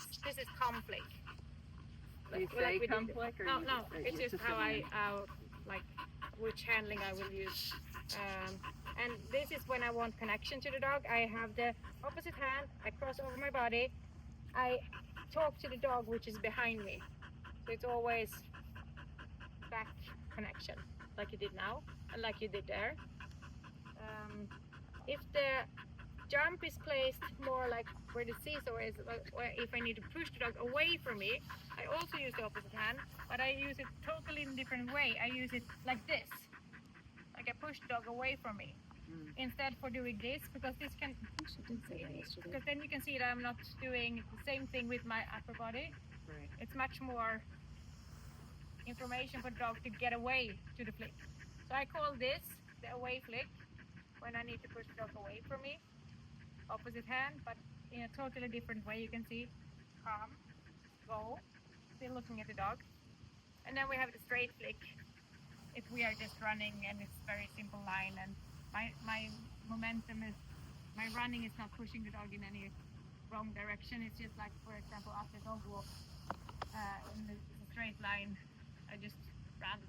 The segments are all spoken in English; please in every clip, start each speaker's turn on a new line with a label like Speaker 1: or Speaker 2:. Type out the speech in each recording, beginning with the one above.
Speaker 1: this. This is conflict.
Speaker 2: Do you say conflict or
Speaker 1: No, it's just how like which handling I will use. And this is when I want connection to the dog. I have the opposite hand, I cross over my body, I talk to the dog which is behind me. So it's always back connection, like you did now, and like you did there. If the jump is placed more like where the seesaw is, or if I need to push the dog away from me, I also use the opposite hand, but I use it totally in a different way. I use it like this, like I push the dog away from me. Instead for doing this, because this can, because then you can see that I'm not doing the same thing with my upper body.
Speaker 2: Right.
Speaker 1: It's much more information for the dog to get away to the flick. So I call this the away flick when I need to push the dog away from me. Opposite hand, but in a totally different way. You can see calm, go, still looking at the dog. And then we have the straight flick. If we are just running and it's very simple line, and my momentum is, my running is not pushing the dog in any wrong direction. It's just like, for example, after dog walk, in the straight line, I just run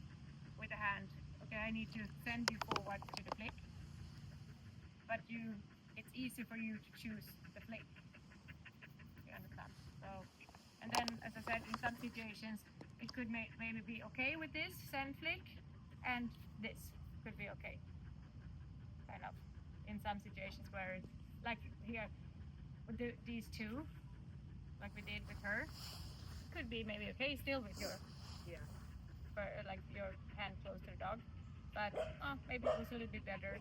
Speaker 1: with the hand. Okay, I need to send you forward to the flick, but it's easy for you to choose the flick. You understand? So, and then, as I said, in some situations, it could maybe be okay with this send flick, and this could be okay. Kind of. In some situations where, it's like here, with these two, like we did with her, could be maybe okay still with your, like your hand close to the dog, but maybe it was a little bit better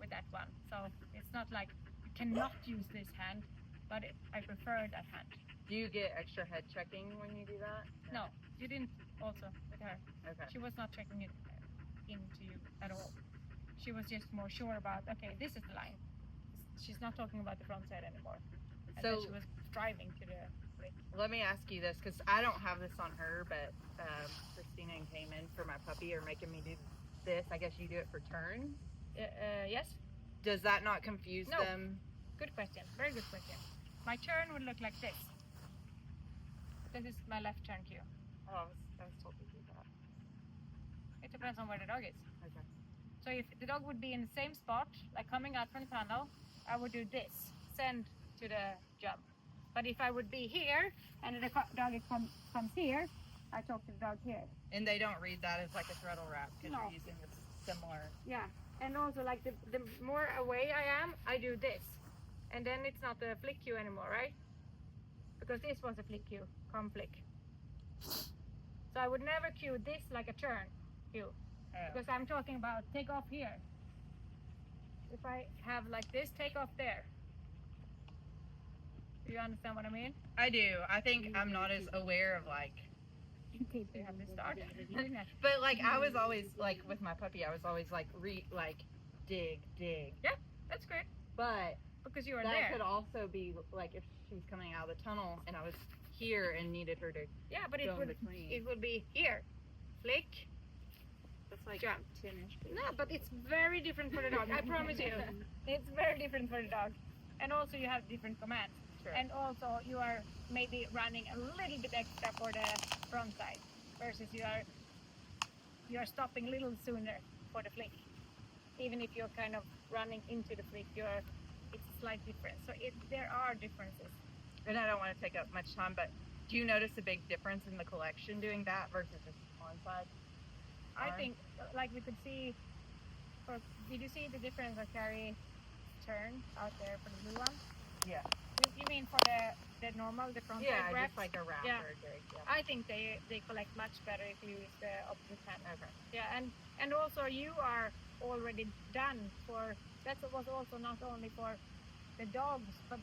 Speaker 1: with that one. So it's not like you cannot use this hand, but I prefer that hand.
Speaker 2: Do you get extra head checking when you do that?
Speaker 1: No, you didn't also with her.
Speaker 2: Okay.
Speaker 1: She was not checking it into you at all. She was just more sure about, okay, this is the line. She's not talking about the front side anymore. And
Speaker 2: So
Speaker 1: then she was driving to the flick.
Speaker 2: let me ask you this, because I don't have this on her, but Christina and Cayman for my puppy are making me do this. I guess you do it for turns.
Speaker 1: Yes?
Speaker 2: Does that not confuse
Speaker 1: No.
Speaker 2: them?
Speaker 1: Good question. Very good question. My turn would look like this. This is my left turn cue.
Speaker 2: Oh, I was told to do that.
Speaker 1: It depends on where the dog is.
Speaker 2: Okay.
Speaker 1: So if the dog would be in the same spot, like coming out from the tunnel, I would do this, send to the jump. But if I would be here and the dog comes here, I talk to the dog here.
Speaker 2: And they don't read that as like a throttle wrap because
Speaker 1: No.
Speaker 2: you're using this similar.
Speaker 1: Yeah, and also like the more away I am, I do this. And then it's not a flick cue anymore, right? Because this was a flick cue, come flick. So I would never cue this like a turn cue. Because I'm talking about take off here. If I have like this, take off there. Do you understand what I mean?
Speaker 2: I do. I think I'm not as aware of like.
Speaker 1: They have this dog.
Speaker 2: But like I was always like with my puppy, I was always like dig.
Speaker 1: Yeah, that's great.
Speaker 2: But
Speaker 1: Because you are
Speaker 2: that
Speaker 1: there.
Speaker 2: could also be like if she was coming out of the tunnel and I was here and needed her to.
Speaker 1: Yeah, but
Speaker 2: go in between.
Speaker 1: it would be here. Flick.
Speaker 2: That's like
Speaker 1: Jump.
Speaker 2: 10-ish.
Speaker 1: No, but it's very different for the dog. I promise you. It's very different for the dog. And also you have different commands.
Speaker 2: Sure.
Speaker 1: And also you are maybe running a little bit extra for the front side versus you are stopping a little sooner for the flick. Even if you're kind of running into the flick, it's a slight difference. So there are differences.
Speaker 2: And I don't want to take up much time, but do you notice a big difference in the collection doing that versus just on side?
Speaker 1: I think, like we could see, did you see the difference of Carrie turn out there for the blue one?
Speaker 2: Yeah.
Speaker 1: You mean for the normal, the front
Speaker 2: Yeah,
Speaker 1: side wraps?
Speaker 2: just like a wrap
Speaker 1: Yeah.
Speaker 2: or a drake. Yeah.
Speaker 1: I think they collect much better if you use the opposite hand.
Speaker 2: Okay.
Speaker 1: Yeah, and also you are already done for, that was also not only for the dogs, but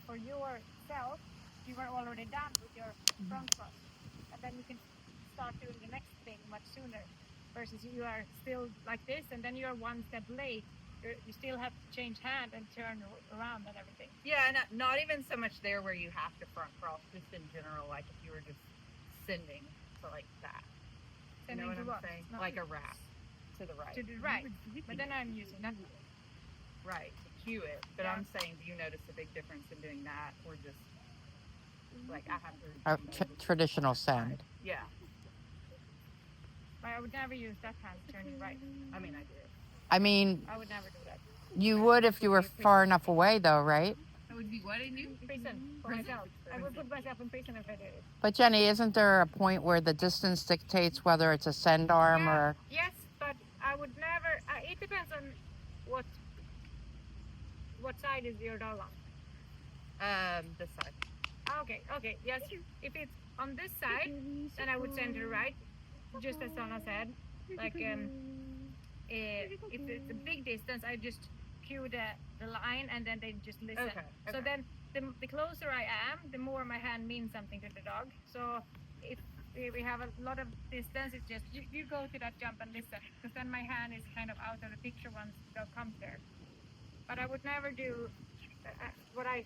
Speaker 1: for yourself, you were already done with your front cross. And then you can start doing the next thing much sooner versus you are still like this and then you're one step late. You still have to change hand and turn around and everything.
Speaker 2: Yeah, and not even so much there where you have to front cross, just in general, like if you were just sending to like that. You know what I'm saying? Like a wrap to the right.
Speaker 1: To the right. But then I'm using that.
Speaker 2: Right, to cue it. But
Speaker 1: Yeah.
Speaker 2: I'm saying, do you notice a big difference in doing that or just Like I have to.
Speaker 3: Traditional send.
Speaker 2: Yeah.
Speaker 1: But I would never use that hand to turn it right.
Speaker 2: I mean, I do.
Speaker 3: I mean,
Speaker 1: I would never do that.
Speaker 3: you would if you were far enough away, though, right?
Speaker 2: I would be what in you?
Speaker 1: Prison for myself. I would put myself in prison if I did it.
Speaker 3: But Jenny, isn't there a point where the distance dictates whether it's a send arm or?
Speaker 1: Yes, but I would never. It depends on what side is your dog on.
Speaker 2: This side.
Speaker 1: Okay, yes. If it's on this side, then I would send it right, just as Donna said. Like if it's a big distance, I just cue the line and then they just listen.
Speaker 2: Okay.
Speaker 1: So then the closer I am, the more my hand means something to the dog. So if we have a lot of distance, it's just you go to that jump and listen, because then my hand is kind of out of the picture once the dog comes there. But I would never do what I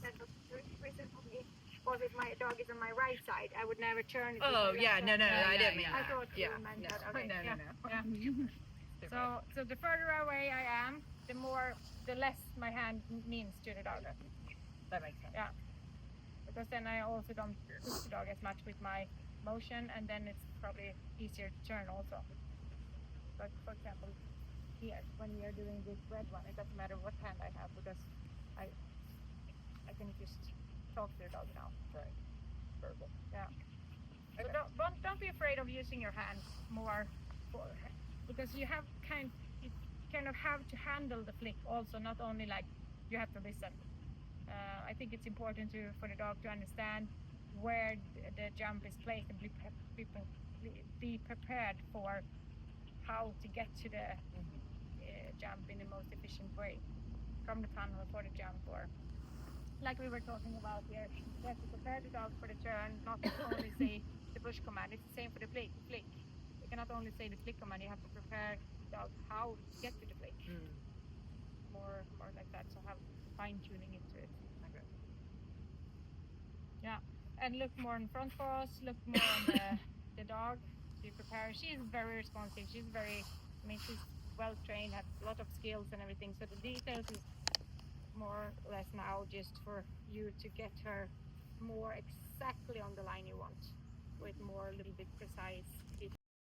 Speaker 1: said was recently. Was if my dog is on my right side, I would never turn it.
Speaker 2: Oh yeah, no, I didn't mean
Speaker 1: I
Speaker 2: that.
Speaker 1: thought you meant that. Okay, no. So the further away I am, the less my hand means to the dog.
Speaker 2: That makes sense.
Speaker 1: Yeah. Because then I also don't push the dog as much with my motion, and then it's probably easier to turn also. But for example, here when we are doing this red one, it doesn't matter what hand I have because I can just talk to the dog now.
Speaker 2: Right. Perfect.
Speaker 1: Yeah.
Speaker 2: Okay.
Speaker 1: So don't be afraid of using your hand more, because you kind of have to handle the flick also, not only like you have to listen. I think it's important for the dog to understand where the jump is placed and be prepared for how to get to the jump in the most efficient way, from the tunnel for the jump, or like we were talking about here, you have to prepare the dog for the turn, not only say the push command. It's the same for the flick. You cannot only say the flick command, you have to prepare the dog how to get to the flick. More like that, so have fine tuning into it.
Speaker 2: Okay.
Speaker 1: Yeah, and look more in front paws, look more on the dog. You prepare. She's very responsive. She's well trained, has a lot of skills and everything. So the details is more or less now just for you to get her more exactly on the line you want, with more a little bit precise